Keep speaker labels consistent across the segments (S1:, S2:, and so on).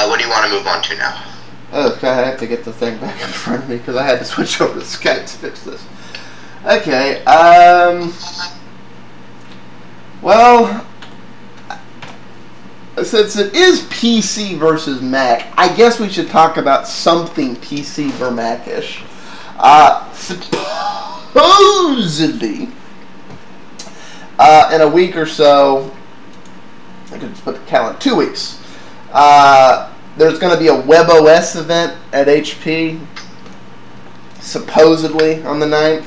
S1: What do you want to move on to now?
S2: Okay, I have to get the thing back in front of me because I had to switch over to Skype to fix this. Okay, well, since it is PC versus Mac, I guess we should talk about something PC versus Mac-ish. Supposedly, in a week or so, I could just put the calendar, 2 weeks, there's going to be a WebOS event at HP, supposedly on the 9th.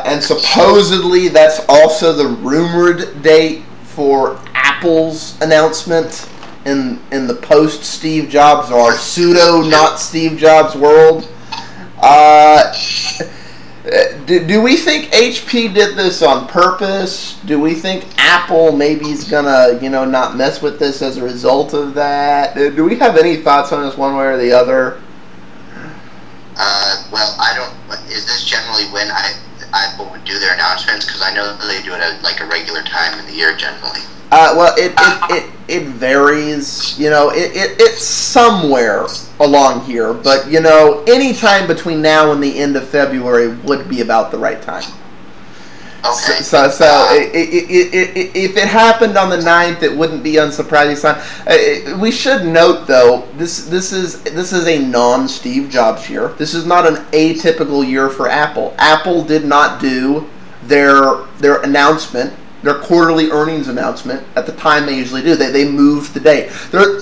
S2: And supposedly that's also the rumored date for Apple's announcement in the post-Steve Jobs or pseudo-not-Steve Jobs world. Do we think HP did this on purpose? Do we think Apple maybe is gonna, not mess with this as a result of that? Do we have any thoughts on this one way or the other?
S1: Well, I don't. Is this generally when Apple would do their announcements? Because I know they do it at like a regular time in the year generally.
S2: Well, it varies. It's somewhere along here, but any time between now and the end of February would be about the right time.
S1: Okay.
S2: So if it happened on the 9th, it wouldn't be unsurprising. We should note, though, this is a non-Steve Jobs year. This is not an atypical year for Apple. Apple did not do their announcement, their quarterly earnings announcement, at the time they usually do. They moved the date.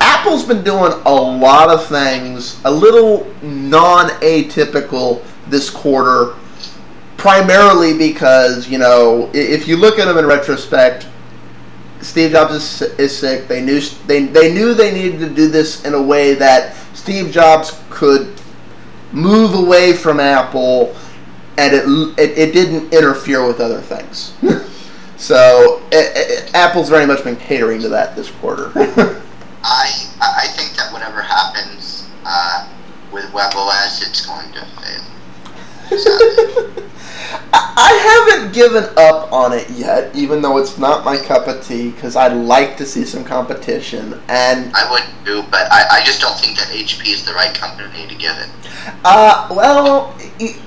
S2: Apple's been doing a lot of things a little non-atypical this quarter, primarily because, if you look at them in retrospect, Steve Jobs is sick. They knew they needed to do this in a way that Steve Jobs could move away from Apple, and it didn't interfere with other things. So Apple's very much been catering to that this quarter.
S1: I think that whatever happens with WebOS, it's going to fail.
S2: I haven't given up on it yet, even though it's not my cup of tea, because I'd like to see some competition. And
S1: I would too, but I just don't think that HP is the right company to give it.
S2: Well,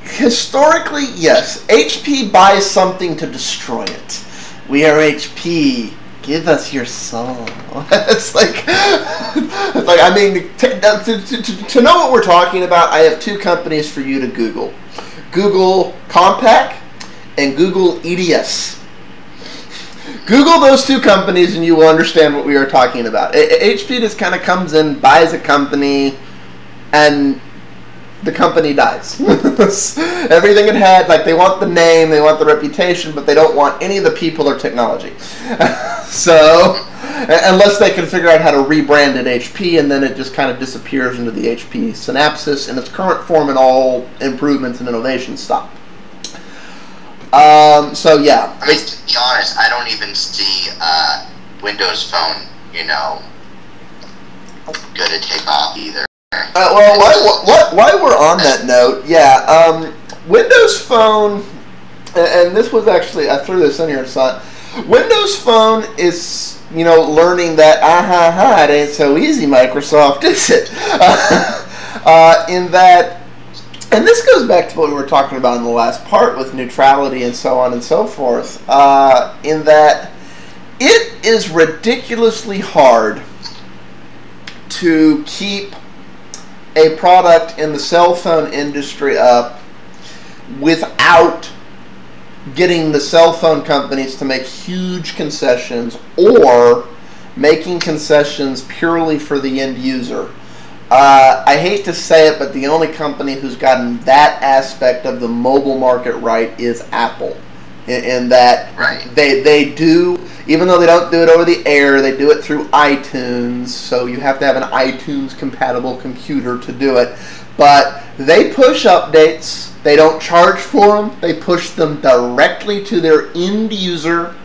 S2: historically, yes. HP buys something to destroy it. We are HP. Give us your soul. It's like I mean, to know what we're talking about, I have two companies for you to Google. Google Compaq and Google EDS. Google those two companies and you will understand what we are talking about. HP just kind of comes in, buys a company, and the company dies. Everything it had, like, they want the name, they want the reputation, but they don't want any of the people or technology. So, unless they can figure out how to rebrand it HP, and then it just kind of disappears into the HP synapses in its current form, and all improvements and innovations stop. So yeah.
S1: I mean, to be honest, I don't even see Windows Phone, good to take off either.
S2: Well, while we're on that note, yeah, Windows Phone, and this was actually, I threw this in here and saw it. Windows Phone is, learning that, it ain't so easy, Microsoft, is it? In that, and this goes back to what we were talking about in the last part with neutrality and so on and so forth, in that it is ridiculously hard to keep a product in the cell phone industry up without getting the cell phone companies to make huge concessions or making concessions purely for the end user. I hate to say it, but the only company who's gotten that aspect of the mobile market right is Apple. In that they do, even though they don't do it over the air, they do it through iTunes, so you have to have an iTunes compatible computer to do it. But they push updates, they don't charge for them, they push them directly to their end user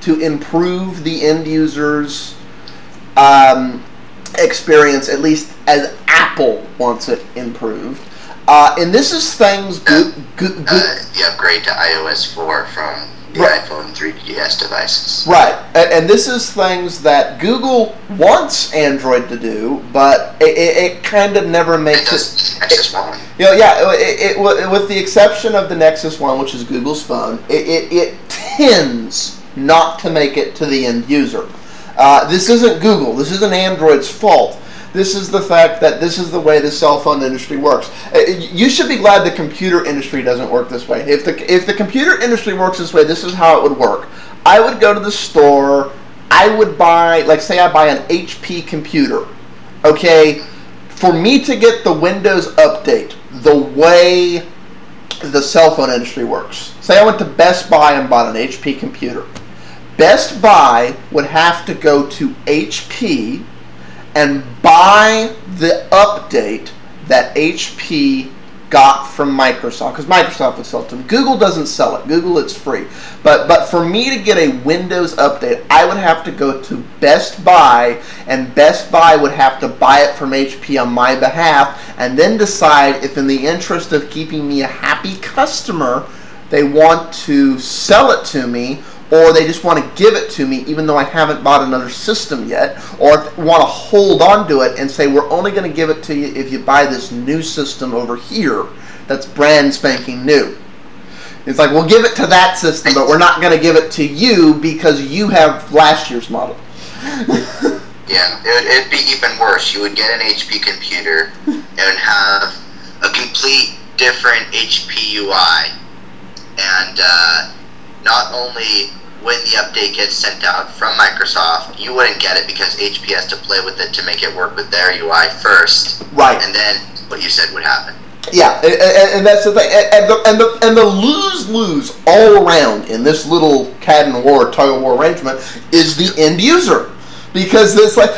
S2: to improve the end user's experience, at least as Apple wants it improved. And this is things
S1: the upgrade to iOS 4 from the iPhone 3GS devices.
S2: Right, and this is things that Google wants Android to do, but it kind of never makes it.
S1: Nexus One.
S2: With the exception of the Nexus One, which is Google's phone, it tends not to make it to the end user. This isn't Google. This isn't Android's fault. This is the fact that this is the way the cell phone industry works. You should be glad the computer industry doesn't work this way. If the computer industry works this way, this is how it would work. I would go to the store. I would buy, like, say I buy an HP computer. Okay, for me to get the Windows update the way the cell phone industry works. Say I went to Best Buy and bought an HP computer. Best Buy would have to go to HP and buy the update that HP got from Microsoft, because Microsoft would sell it to them. Google doesn't sell it. Google, it's free. But for me to get a Windows update, I would have to go to Best Buy, and Best Buy would have to buy it from HP on my behalf, and then decide if, in the interest of keeping me a happy customer, they want to sell it to me, or they just want to give it to me even though I haven't bought another system yet, or if they want to hold on to it and say, we're only going to give it to you if you buy this new system over here that's brand spanking new. It's like, we'll give it to that system, but we're not going to give it to you because you have last year's model.
S1: Yeah, it'd be even worse. You would get an HP computer and have a complete different HP UI, and not only when the update gets sent out from Microsoft, you wouldn't get it because HP has to play with it to make it work with their UI first.
S2: Right.
S1: And then what you said would happen.
S2: Yeah, and that's the thing. And the lose-lose all around in this little cat and war, tug-of-war arrangement is the end user. Because it's like,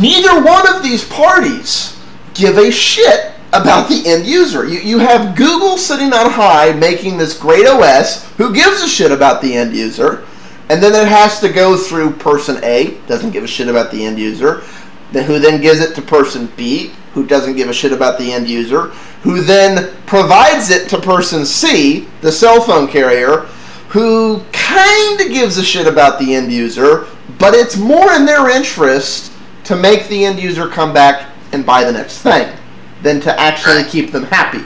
S2: neither one of these parties give a shit about the end user. You have Google sitting on high making this great OS. Who gives a shit about the end user? And then it has to go through person A, doesn't give a shit about the end user, who then gives it to person B, who doesn't give a shit about the end user, who then provides it to person C, the cell phone carrier, who kind of gives a shit about the end user, but it's more in their interest to make the end user come back and buy the next thing than to actually keep them happy.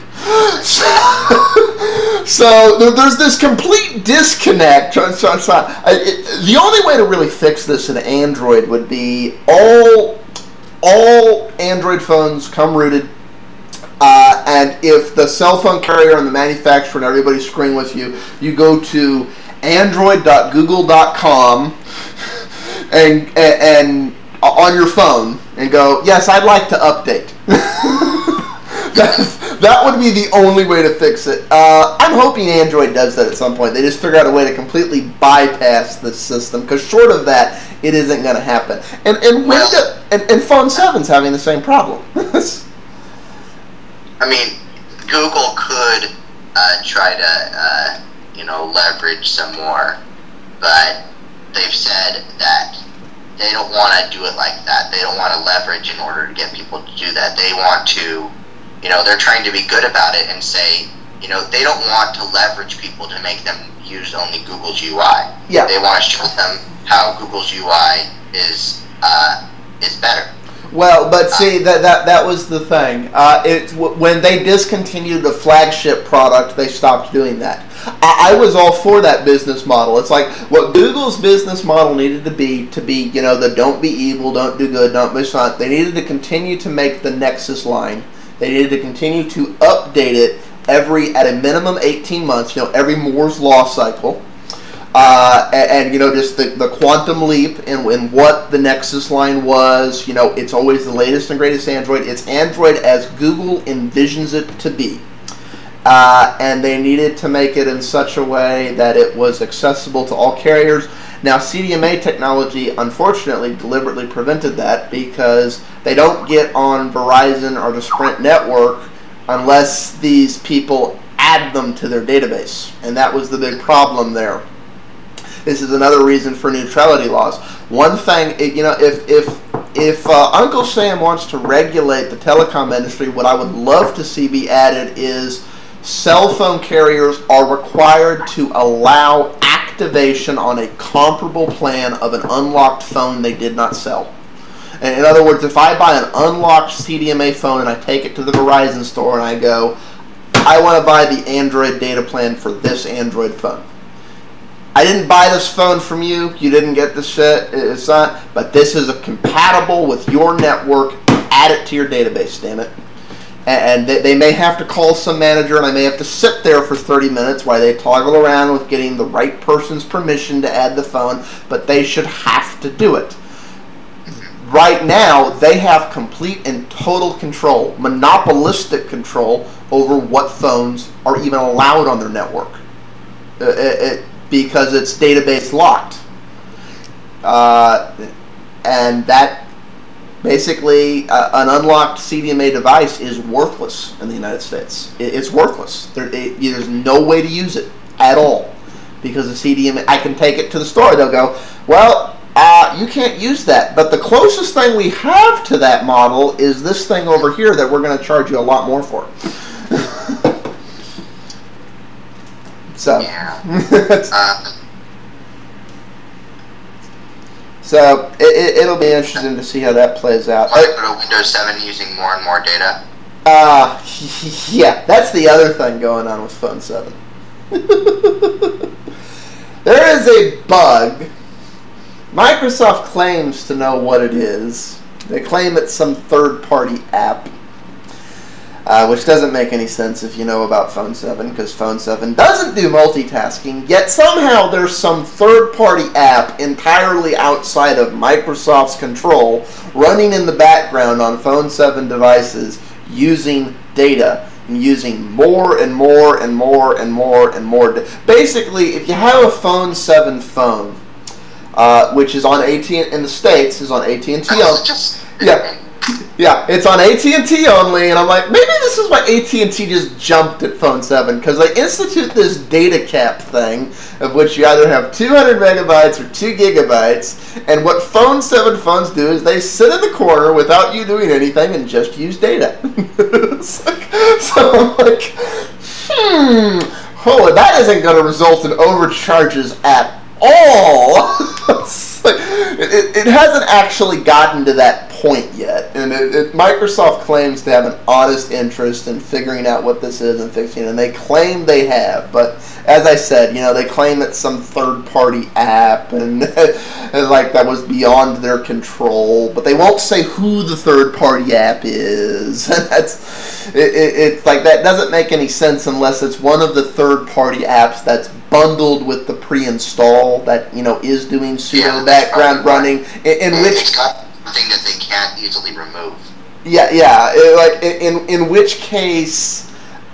S2: So there's this complete disconnect. The only way to really fix this in Android would be all Android phones come rooted, and if the cell phone carrier and the manufacturer and everybody's screwing with you, you go to android.google.com and on your phone and go, yes, I'd like to update. That would be the only way to fix it. I'm hoping Android does that at some point. They just figure out a way to completely bypass this system, because short of that, it isn't going to happen. And Phone 7's having the same problem.
S1: I mean, Google could try to leverage some more, but they've said that they don't want to do it like that. They don't want to leverage in order to get people to do that. They want to, they're trying to be good about it and say, they don't want to leverage people to make them use only Google's UI.
S2: Yeah.
S1: They want to show them how Google's UI is better.
S2: Well, but see, that was the thing. When they discontinued the flagship product, they stopped doing that. I was all for that business model. It's like what Google's business model needed to be, the don't be evil, don't do good, don't be smart. They needed to continue to make the Nexus line. They needed to continue to update it at a minimum 18 months, every Moore's Law cycle. Just the quantum leap in what the Nexus line was. It's always the latest and greatest Android. It's Android as Google envisions it to be. And they needed to make it in such a way that it was accessible to all carriers. Now, CDMA technology, unfortunately, deliberately prevented that, because they don't get on Verizon or the Sprint network unless these people add them to their database. And that was the big problem there. This is another reason for neutrality laws. One thing, if Uncle Sam wants to regulate the telecom industry, what I would love to see be added is cell phone carriers are required to allow active activation on a comparable plan of an unlocked phone they did not sell. And in other words, if I buy an unlocked CDMA phone and I take it to the Verizon store and I go, I want to buy the Android data plan for this Android phone. I didn't buy this phone from you. You didn't get this shit. It's not. But this is compatible with your network. Add it to your database, damn it. And they may have to call some manager, and I may have to sit there for 30 minutes while they toggle around with getting the right person's permission to add the phone, but they should have to do it. Right now, they have complete and total control, monopolistic control, over what phones are even allowed on their network. Because it's database locked. And that basically, an unlocked CDMA device is worthless in the United States. It's worthless. There's no way to use it at all. Because the CDMA, I can take it to the store, they'll go, well, you can't use that. But the closest thing we have to that model is this thing over here that we're going to charge you a lot more for. So,
S1: yeah.
S2: So it'll be interesting to see how that plays out.
S1: Go to Windows 7 using more and more data.
S2: Yeah, that's the other thing going on with Phone 7. There is a bug. Microsoft claims to know what it is. They claim it's some third-party app. Which doesn't make any sense if you know about Phone 7, because Phone 7 doesn't do multitasking, yet somehow there's some third-party app entirely outside of Microsoft's control running in the background on Phone 7 devices using data and using more and more and more and more and more. Basically, if you have a Phone 7 phone, which is on AT&T in the States, is on AT&T. Yeah, it's on AT&T only, and I'm like, maybe this is why AT&T just jumped at Phone 7, because they institute this data cap thing, of which you either have 200 megabytes or 2 gigabytes, and what Phone 7 phones do is they sit in the corner without you doing anything and just use data. So I'm like, oh, that isn't going to result in overcharges at all. It hasn't actually gotten to that point yet, and Microsoft claims to have an honest interest in figuring out what this is and fixing it, and they claim they have, but as I said, you know, they claim it's some third-party app, and like that was beyond their control, but they won't say who the third-party app is, and it's like that doesn't make any sense unless it's one of the third-party apps that's bundled with the pre-install that, you know, is doing pseudo background running, in which
S1: it's got something that they can't easily remove.
S2: In which case,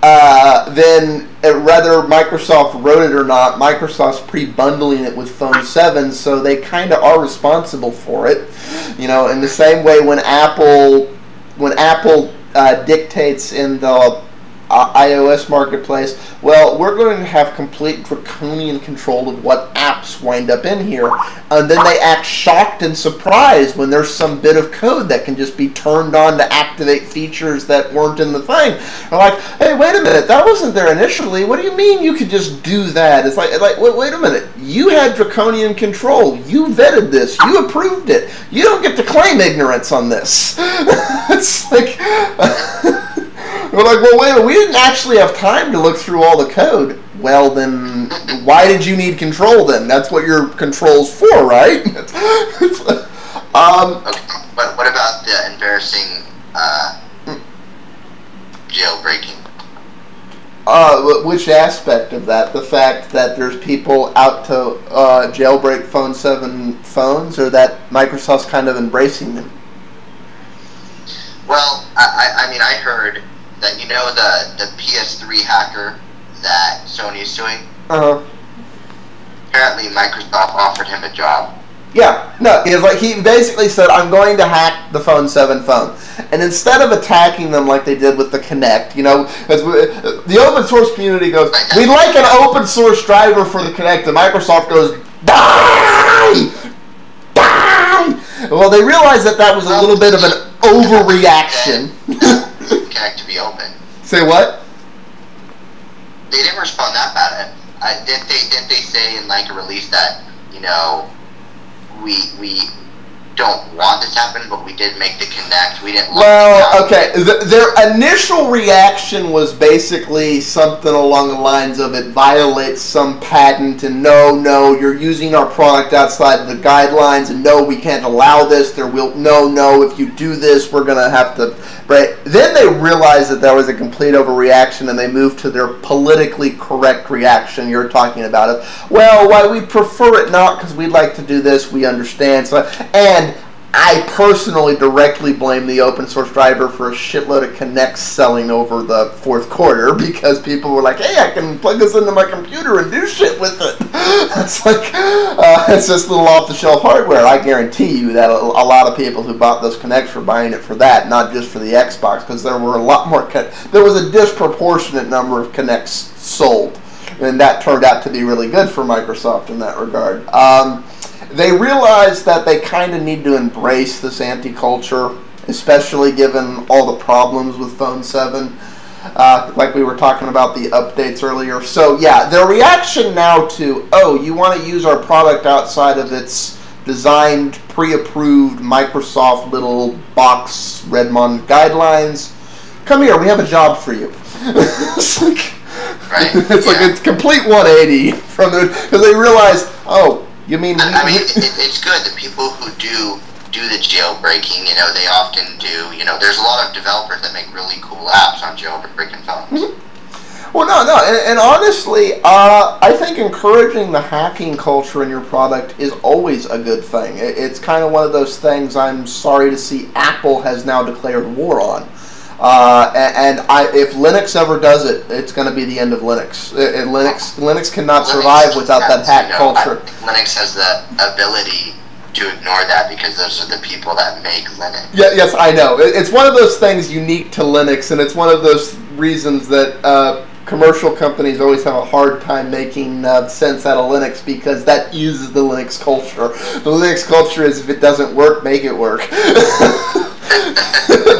S2: then whether Microsoft wrote it or not, Microsoft's pre-bundling it with Phone 7, so they kind of are responsible for it. You know, in the same way when Apple dictates in the iOS marketplace, well, we're going to have complete draconian control of what apps wind up in here, and then they act shocked and surprised when there's some bit of code that can just be turned on to activate features that weren't in the thing. They're like, hey, wait a minute, that wasn't there initially. What do you mean you could just do that? It's like wait a minute, you had draconian control. You vetted this. You approved it. You don't get to claim ignorance on this. It's like... We're like, well, wait, we didn't actually have time to look through all the code. Well, then, why did you need control then? That's what your control's for, right?
S1: Okay, but what about the embarrassing jailbreaking?
S2: Which aspect of that? The fact that there's people out to jailbreak Phone 7 phones, or that Microsoft's kind of embracing them?
S1: Well, I mean, I heard that, you know, the PS3 hacker that Sony is suing? Apparently Microsoft offered him a job. Yeah, no, he basically said, I'm going to hack the Phone 7 phone. And instead of attacking them like they did with the Kinect, you know, the open source community goes, we'd like an open source driver for the Kinect, and Microsoft goes, die! Die! Well, they realized that was a little bit of an overreaction. Kinect to be open.
S2: Say what?
S1: They didn't respond that bad. didn't they say in like a release that, you know, we don't want this to happen, but we did make the Kinect. We didn't.
S2: Well, okay. Their initial reaction was basically something along the lines of it violates some patent, and no, you're using our product outside the guidelines, and no, we can't allow this. No, if you do this, we're gonna have to. Right. Then they realized that there was a complete overreaction, and they moved to their politically correct reaction you're talking about it. Well, why we prefer it not because we'd like to do this. We understand. So, and I personally directly blame the open source driver for a shitload of Kinects selling over the fourth quarter because people were like, hey, I can plug this into my computer and do shit with it. It's like, it's just little off-the-shelf hardware. I guarantee you that a lot of people who bought those Kinects were buying it for that, not just for the Xbox, because there were a lot more, there was a disproportionate number of Kinects sold, and that turned out to be really good for Microsoft in that regard. They realized that they kind of need to embrace this anti-culture, especially given all the problems with Phone 7, like we were talking about the updates earlier. So yeah, their reaction now to, oh, you want to use our product outside of its designed, pre-approved Microsoft little box Redmond guidelines, come here, we have a job for you. It's like,
S1: right.
S2: It's like a complete 180 from the, because they realize, oh, you mean?
S1: I mean, it's good. The people who do the jailbreaking, you know, they often do. You know, there's a lot of developers that make really cool apps on jailbreaking phones.
S2: Mm-hmm. Well, no, and honestly, I think encouraging the hacking culture in your product is always a good thing. It's kind of one of those things I'm sorry to see Apple has now declared war on. If Linux ever does it, it's going to be the end of Linux. Linux cannot survive without that hack culture.
S1: Linux has the ability to ignore that because those are the people that make Linux.
S2: Yeah, yes, I know. It's one of those things unique to Linux, and it's one of those reasons that commercial companies always have a hard time making sense out of Linux because that uses the Linux culture. The Linux culture is, if it doesn't work, make it work.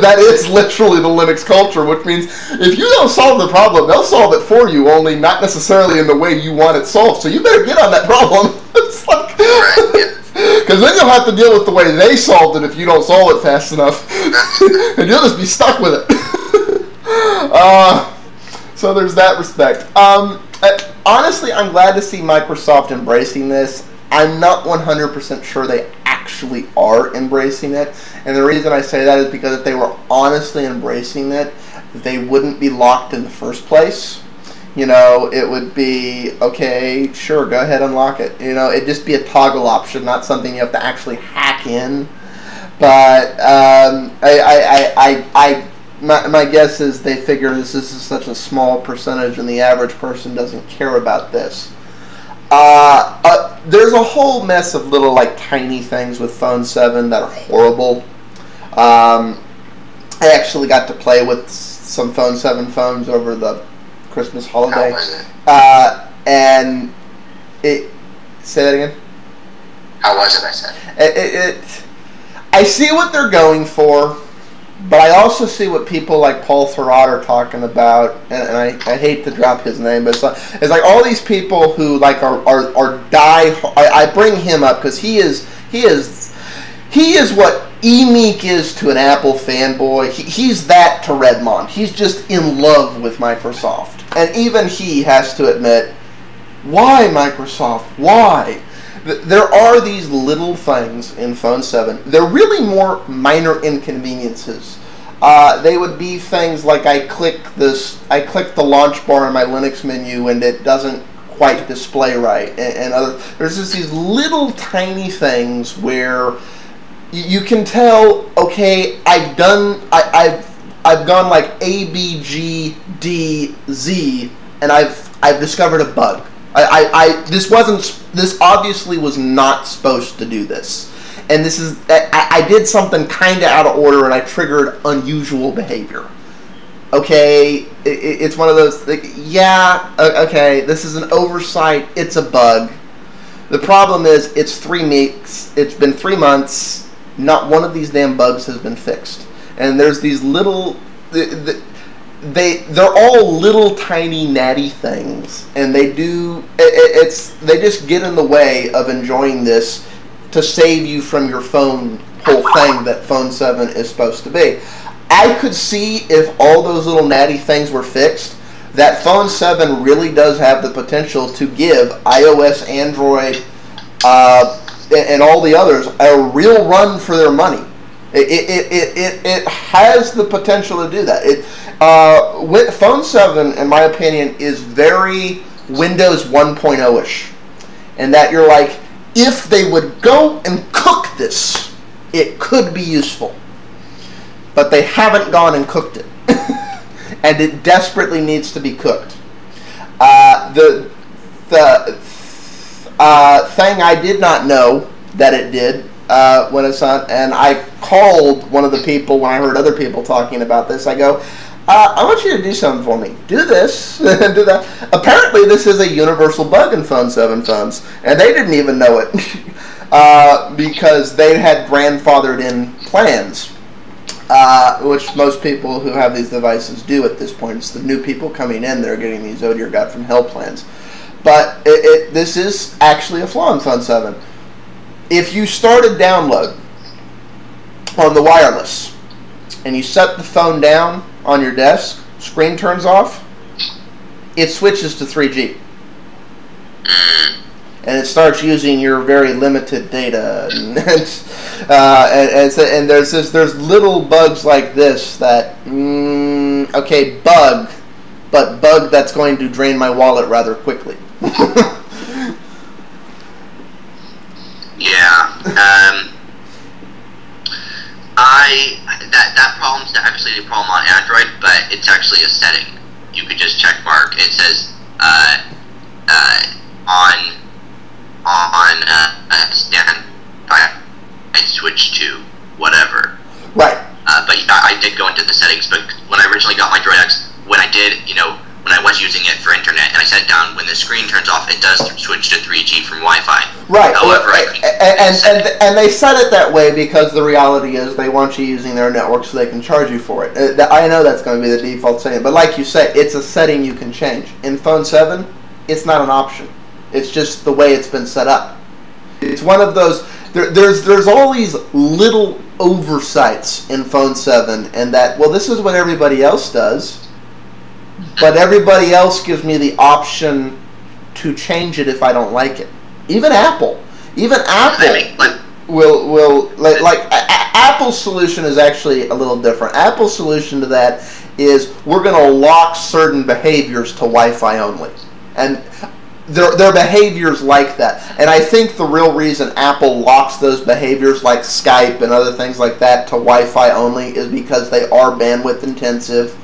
S2: That is literally the Linux culture, which means if you don't solve the problem, they'll solve it for you, only not necessarily in the way you want it solved. So you better get on that problem. It's like, because then you'll have to deal with the way they solved it if you don't solve it fast enough, and you'll just be stuck with it. So there's that respect. Honestly, I'm glad to see Microsoft embracing this. I'm not 100% sure they actually are embracing it. And the reason I say that is because if they were honestly embracing it, they wouldn't be locked in the first place. You know, it would be, okay, sure, go ahead and lock it. You know, it'd just be a toggle option, not something you have to actually hack in. But my guess is they figure this is such a small percentage and the average person doesn't care about this. There's a whole mess of little, like, tiny things with Phone 7 that are horrible. I actually got to play with some Phone 7 phones over the Christmas holiday.
S1: How was it?
S2: And it... Say that again?
S1: How was it, I said?
S2: I see what they're going for, but I also see what people like Paul Thurrott are talking about, and I hate to drop his name, but it's like all these people who like are die. I bring him up because he is what Emeek is to an Apple fanboy. He's that to Redmond. He's just in love with Microsoft, and even he has to admit, why Microsoft? Why? There are these little things in Phone 7. They're really more minor inconveniences. They would be things like I click the launch bar in my Linux menu and it doesn't quite display right, and there's just these little tiny things where you can tell, okay, I've gone like A, B, G, D, Z, and I've discovered a bug. This obviously was not supposed to do this. And I did something kind of out of order and I triggered unusual behavior. Okay, it's one of those, like, yeah, okay, this is an oversight, it's a bug. The problem is, it's 3 weeks, it's been 3 months, not one of these damn bugs has been fixed. And there's these little, they're all little tiny natty things, and they just get in the way of enjoying this to save you from your phone whole thing that Phone 7 is supposed to be. I could see if all those little natty things were fixed, that Phone 7 really does have the potential to give iOS, Android, and all the others a real run for their money. It has the potential to do that. Phone 7, in my opinion, is very Windows 1.0-ish. And that you're like, if they would go and cook this, it could be useful. But they haven't gone and cooked it. And it desperately needs to be cooked. The thing I did not know that it did when it's on, and I called one of the people when I heard other people talking about this. I go, I want you to do something for me. Do this, and do that. Apparently, this is a universal bug in Phone 7 phones, and they didn't even know it because they had grandfathered in plans, which most people who have these devices do at this point. It's the new people coming in that are getting these "Oh dear God" from hell plans. But this is actually a flaw in Phone 7. If you start a download on the wireless and you set the phone down on your desk, screen turns off, it switches to 3G. And it starts using your very limited data. And there's little bugs like this that, okay, bug, but bug that's going to drain my wallet rather quickly.
S1: Yeah. That problem's actually a problem on Android, but it's actually a setting. You could just check mark. It says on standby, I switch to whatever.
S2: Right.
S1: But I did go into the settings. But when I originally got my Droid X, when I did, when I was using it for internet, and I set it down, when the screen turns off, it does switch to 3G from Wi-Fi.
S2: Right.
S1: However,
S2: and they set it that way because the reality is they want you using their network so they can charge you for it. I know that's going to be the default setting, but like you say, it's a setting you can change. In Phone 7, it's not an option. It's just the way it's been set up. It's one of those. There's all these little oversights in Phone 7, and that, well, this is what everybody else does. But everybody else gives me the option to change it if I don't like it. Even Apple will Apple's solution is actually a little different. Apple's solution to that is we're going to lock certain behaviors to Wi-Fi only, and their behaviors like that. And I think the real reason Apple locks those behaviors like Skype and other things like that to Wi-Fi only is because they are bandwidth intensive.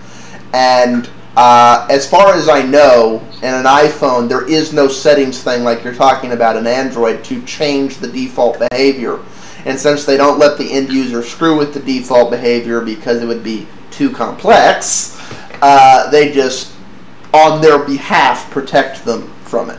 S2: And as far as I know, in an iPhone, there is no settings thing like you're talking about in Android to change the default behavior. And since they don't let the end user screw with the default behavior because it would be too complex, they just, on their behalf, protect them from it.